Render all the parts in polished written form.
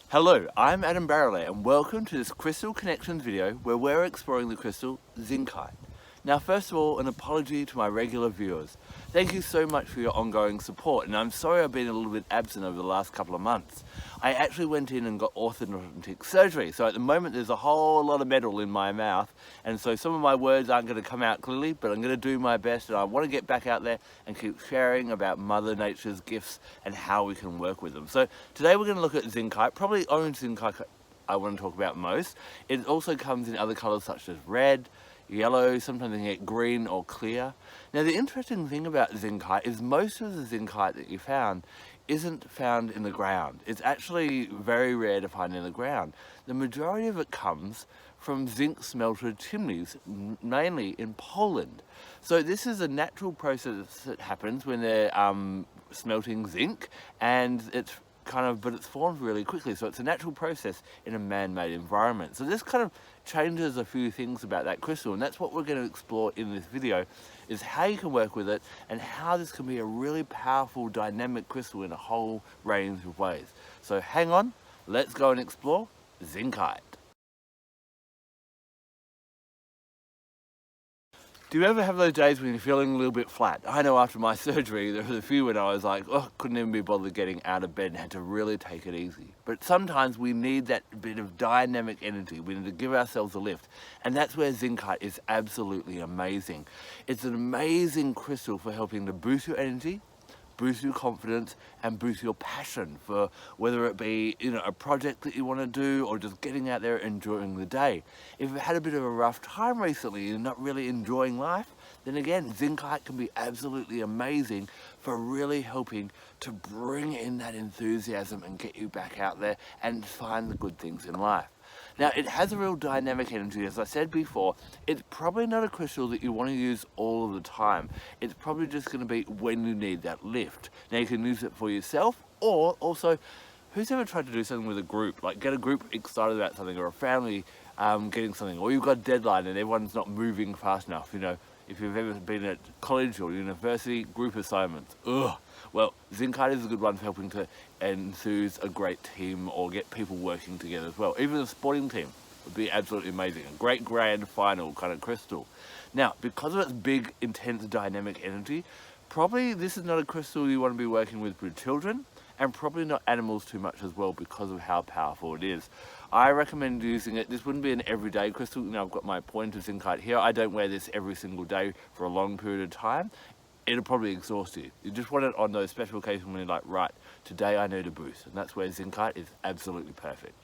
Hello, I'm Adam Barralet and welcome to this Crystal Connections video where we're exploring the crystal Zincite. Now first of all, an apology to my regular viewers. Thank you so much for your ongoing support, and I'm sorry I've been a little bit absent over the last couple of months. I actually went in and got orthodontic surgery, so at the moment there's a whole lot of metal in my mouth, and so some of my words aren't going to come out clearly, but I'm going to do my best, and I want to get back out there and keep sharing about Mother Nature's gifts and how we can work with them. So today we're going to look at Zincite, probably Orange Zincite I want to talk about most. It also comes in other colours such as red, yellow, sometimes you get green or clear. Now the interesting thing about Zincite is most of the Zincite that you found isn't found in the ground. It's actually very rare to find in the ground. The majority of it comes from zinc smelter chimneys, mainly in Poland. So this is a natural process that happens when they're smelting zinc, and but it's formed really quickly, so it's a natural process in a man-made environment. So this kind of changes a few things about that crystal, and that's what we're going to explore in this video, is how you can work with it and how this can be a really powerful dynamic crystal in a whole range of ways. So hang on, let's go and explore Zincite. Do you ever have those days when you're feeling a little bit flat? I know after my surgery, there was a few when I was like, oh, couldn't even be bothered getting out of bed and had to really take it easy. But sometimes we need that bit of dynamic energy. We need to give ourselves a lift. And that's where Zincite is absolutely amazing. It's an amazing crystal for helping to boost your energy, boost your confidence, and boost your passion for whether it be a project that you want to do or just getting out there enjoying the day. If you've had a bit of a rough time recently and not really enjoying life, then again, Zincite can be absolutely amazing for really helping to bring in that enthusiasm and get you back out there and find the good things in life. Now, it has a real dynamic energy. As I said before, it's probably not a crystal that you want to use all of the time. It's probably just going to be when you need that lift. Now, you can use it for yourself, or also, who's ever tried to do something with a group? Like get a group excited about something, or a family getting something, or you've got a deadline and everyone's not moving fast enough, If you've ever been at college or university, group assignments, ugh. Well, Zincite is a good one for helping to enthuse a great team or get people working together as well. Even a sporting team would be absolutely amazing. A great grand final kind of crystal. Now, because of its big, intense dynamic energy, probably this is not a crystal you want to be working with children, and probably not animals too much as well because of how powerful it is. I recommend using it. This wouldn't be an everyday crystal. I've got my point of Zincite here. I don't wear this every single day for a long period of time. It'll probably exhaust you. You just want it on those special occasions when you're like, right, today I need a boost. And that's where Zincite is absolutely perfect.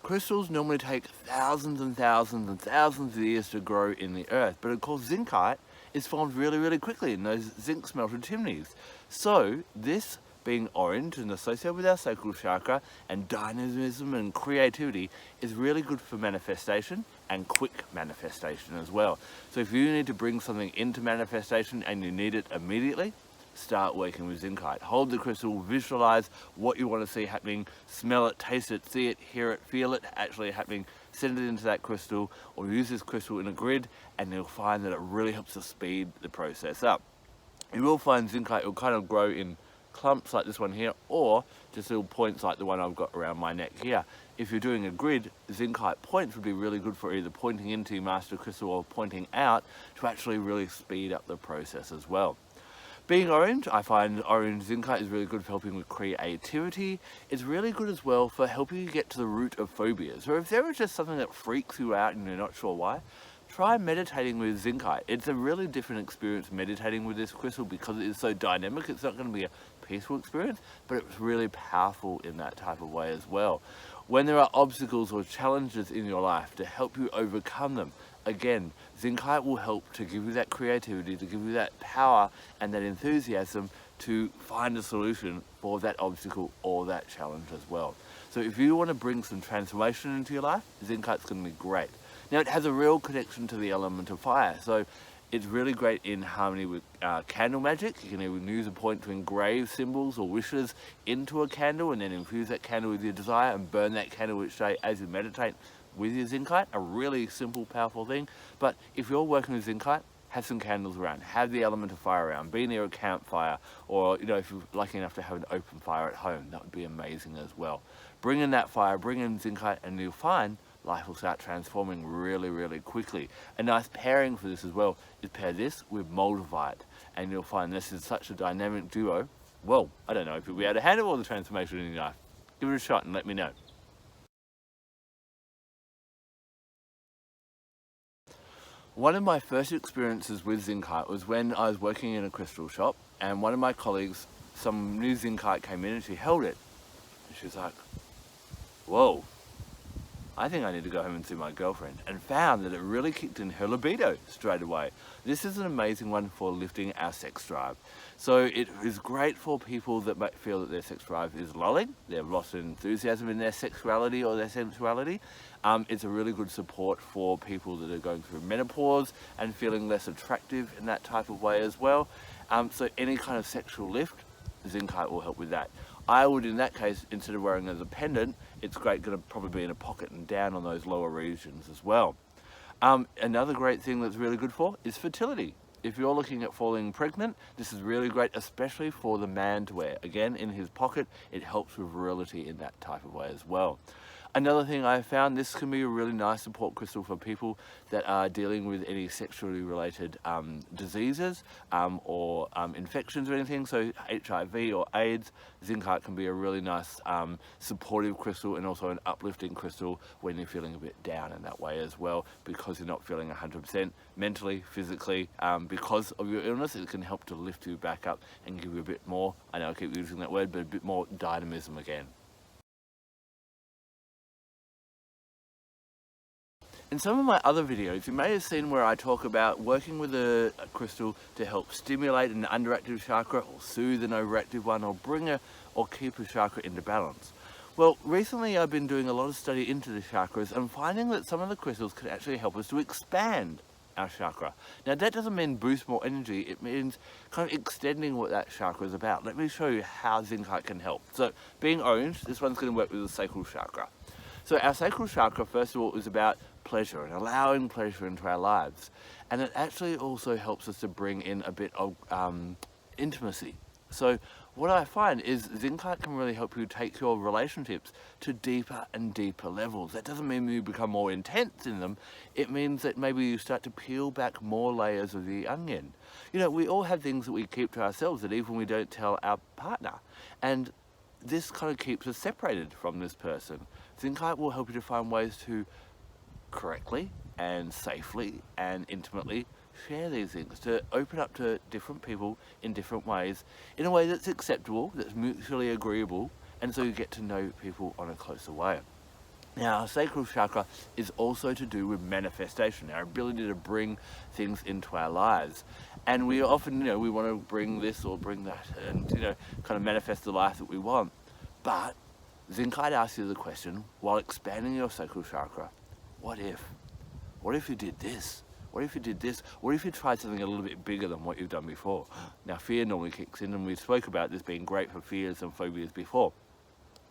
Crystals normally take thousands and thousands and thousands of years to grow in the earth, but of course Zincite is formed really, really quickly in those zinc smelter chimneys. So this, being orange and associated with our sacral chakra and dynamism and creativity, is really good for manifestation and quick manifestation as well. So if you need to bring something into manifestation and you need it immediately, start working with Zincite. Hold the crystal, visualize what you want to see happening, smell it, taste it, see it, hear it, feel it actually happening, send it into that crystal, or use this crystal in a grid, and you'll find that it really helps to speed the process up. You will find Zincite will kind of grow in clumps like this one here, or just little points like the one I've got around my neck here. If you're doing a grid, Zincite points would be really good for either pointing into your master crystal or pointing out to actually really speed up the process as well. Being orange, I find Orange Zincite is really good for helping with creativity. It's really good as well for helping you get to the root of phobias. Or if there is just something that freaks you out and you're not sure why, try meditating with Zincite. It's a really different experience meditating with this crystal because it is so dynamic. It's not going to be a peaceful experience, but it's really powerful in that type of way as well. When there are obstacles or challenges in your life, to help you overcome them, again, Zincite will help to give you that creativity, to give you that power and that enthusiasm to find a solution for that obstacle or that challenge as well. So if you want to bring some transformation into your life, Zincite's going to be great. Now, it has a real connection to the element of fire, so it's really great in harmony with candle magic. You can even use a point to engrave symbols or wishes into a candle and then infuse that candle with your desire and burn that candle each day as you meditate with your Zincite. A really simple, powerful thing. But if you're working with Zincite, have some candles around, have the element of fire around, be near a campfire, or if you're lucky enough to have an open fire at home, that would be amazing as well. Bring in that fire, bring in Zincite, and you'll find life will start transforming really, really quickly. A nice pairing for this as well is pair this with Moldavite, and you'll find this is such a dynamic duo. Well, I don't know if you'll be able to handle all the transformation in your life. Give it a shot and let me know. One of my first experiences with Zincite was when I was working in a crystal shop, and one of my colleagues, some new Zincite came in and she held it. And she was like, whoa, I think I need to go home and see my girlfriend, and found that it really kicked in her libido straight away. This is an amazing one for lifting our sex drive. So it is great for people that might feel that their sex drive is lulling, they've lost enthusiasm in their sexuality or their sensuality. It's a really good support for people that are going through menopause and feeling less attractive in that type of way as well. So any kind of sexual lift, Zincite will help with that. I would, in that case, instead of wearing it as a pendant, it's great going to probably be in a pocket and down on those lower regions as well. Another great thing that's really good for is fertility. If you're looking at falling pregnant, this is really great, especially for the man to wear. Again, in his pocket, it helps with virility in that type of way as well. Another thing I found, this can be a really nice support crystal for people that are dealing with any sexually related diseases or infections or anything. So HIV or AIDS, Zincite can be a really nice supportive crystal, and also an uplifting crystal when you're feeling a bit down in that way as well, because you're not feeling 100% mentally, physically, because of your illness. It can help to lift you back up and give you a bit more, I know I keep using that word, but a bit more dynamism again. In some of my other videos, you may have seen where I talk about working with a crystal to help stimulate an underactive chakra, or soothe an overactive one, or keep a chakra into balance. Well, recently I've been doing a lot of study into the chakras and finding that some of the crystals can actually help us to expand our chakra. Now, that doesn't mean boost more energy, it means kind of extending what that chakra is about. Let me show you how Zincite can help. So, being orange, this one's going to work with the sacral chakra. So our sacral chakra, first of all, is about pleasure and allowing pleasure into our lives. And it actually also helps us to bring in a bit of intimacy. So what I find is Zincite can really help you take your relationships to deeper and deeper levels. That doesn't mean you become more intense in them. It means that maybe you start to peel back more layers of the onion. We all have things that we keep to ourselves that even we don't tell our partner. And this kind of keeps us separated from this person. Zincite will help you to find ways to correctly and safely and intimately share these things, to open up to different people in different ways, in a way that's acceptable, that's mutually agreeable, and so you get to know people on a closer way. Now, our sacral chakra is also to do with manifestation, our ability to bring things into our lives. And we often, we want to bring this or bring that and, kind of manifest the life that we want. But Zincite asks you the question, while expanding your sacral chakra, what if? What if you did this? What if you did this? What if you tried something a little bit bigger than what you've done before? Now, fear normally kicks in, and we spoke about this being great for fears and phobias before.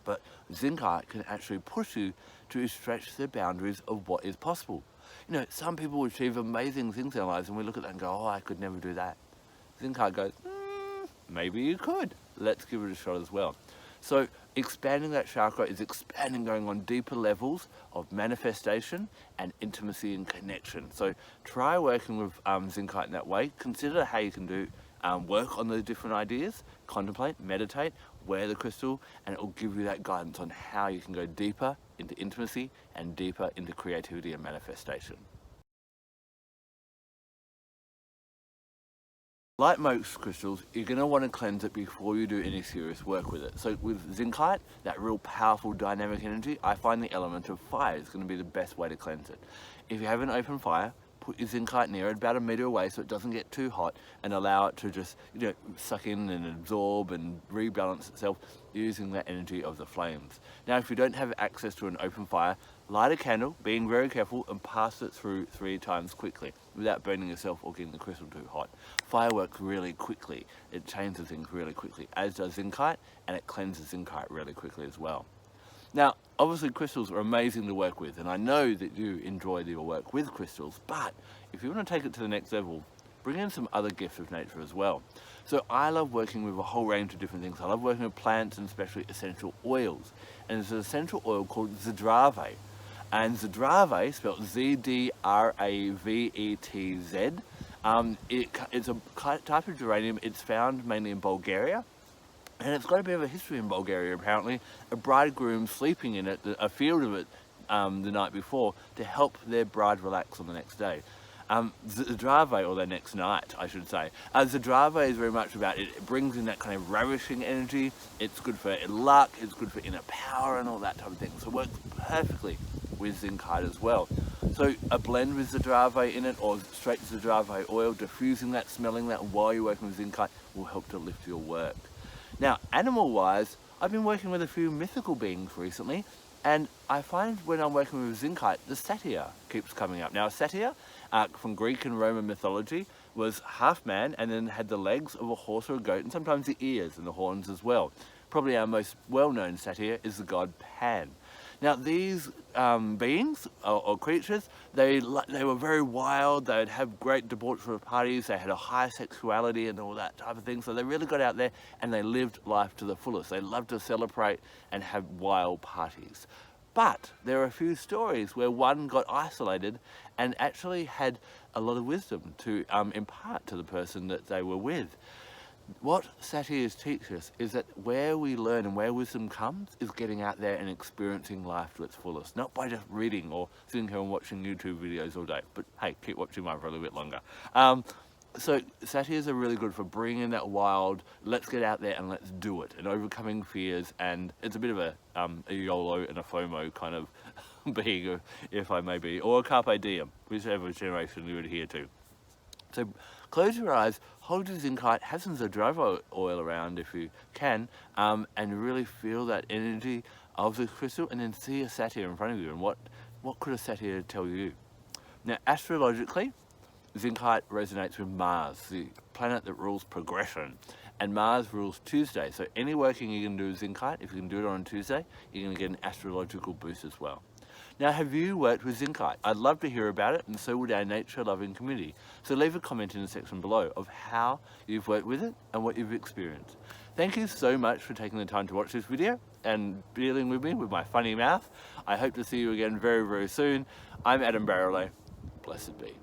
But Zincite can actually push you to stretch the boundaries of what is possible. Some people achieve amazing things in their lives, and we look at that and go, oh, I could never do that. Zincite goes, maybe you could. Let's give it a shot as well. So expanding that chakra is going on deeper levels of manifestation and intimacy and connection. So try working with Zincite in that way. Consider how you can do work on the different ideas, contemplate, meditate, wear the crystal, and it will give you that guidance on how you can go deeper into intimacy and deeper into creativity and manifestation. Like most crystals, you're going to want to cleanse it before you do any serious work with it. So with Zincite, that real powerful dynamic energy, I find the element of fire is going to be the best way to cleanse it. If you have an open fire, put your Zincite near it about 1 meter away so it doesn't get too hot, and allow it to just suck in and absorb and rebalance itself using that energy of the flames. Now, if you don't have access to an open fire, light a candle, being very careful, and pass it through 3 times quickly without burning yourself or getting the crystal too hot. Fire works really quickly. It changes things really quickly, as does Zincite, and it cleanses Zincite really quickly as well. Now, obviously crystals are amazing to work with, and I know that you enjoy your work with crystals, but if you want to take it to the next level, bring in some other gifts of nature as well. So I love working with a whole range of different things. I love working with plants and especially essential oils. And there's an essential oil called Zdrave. And Zdrave, spelled Z-D-R-A-V-E-T-Z, it's a type of geranium. It's found mainly in Bulgaria. And it's got a bit of a history in Bulgaria, apparently. A bridegroom sleeping in it, a field of it, the night before to help their bride relax on the next day. Zdrave, or the next night, I should say. Zdrave is very much about it. It brings in that kind of ravishing energy. It's good for luck. It's good for inner power and all that type of thing. So it works perfectly with Zincite as well. So a blend with Zdrave in it, or straight Zdrave oil, diffusing that, smelling that while you're working with Zincite will help to lift your work. Now, animal-wise, I've been working with a few mythical beings recently, and I find when I'm working with Zincite, the satyr keeps coming up. Now, a satyr, from Greek and Roman mythology, was half man and then had the legs of a horse or a goat, and sometimes the ears and the horns as well. Probably our most well-known satyr is the god Pan. Now, these beings or creatures, they were very wild. They would have great debauchery parties. They had a high sexuality and all that type of thing. So they really got out there and they lived life to the fullest. They loved to celebrate and have wild parties. But there are a few stories where one got isolated and actually had a lot of wisdom to impart to the person that they were with. What satyrs teach us is that where we learn and where wisdom comes is getting out there and experiencing life to its fullest, not by just reading or sitting here and watching YouTube videos all day. But hey, keep watching mine for a little bit longer. So satyrs are really good for bringing that wild, let's get out there and let's do it, and overcoming fears, and it's a bit of a YOLO and a FOMO kind of being, if I may be, or a carpe diem, whichever generation you adhere to. So close your eyes, hold your Zincite, have some Zdrave oil around if you can, and really feel that energy of the crystal, and then see a satyr in front of you. And what could a satyr tell you? Now, astrologically, Zincite resonates with Mars, the planet that rules progression, and Mars rules Tuesday. So any working you can do with Zincite, if you can do it on Tuesday, you're going to get an astrological boost as well. Now, have you worked with Zincite? I'd love to hear about it, and so would our nature-loving community. So leave a comment in the section below of how you've worked with it and what you've experienced. Thank you so much for taking the time to watch this video and dealing with me with my funny mouth. I hope to see you again very, very soon. I'm Adam Barralet. Blessed be.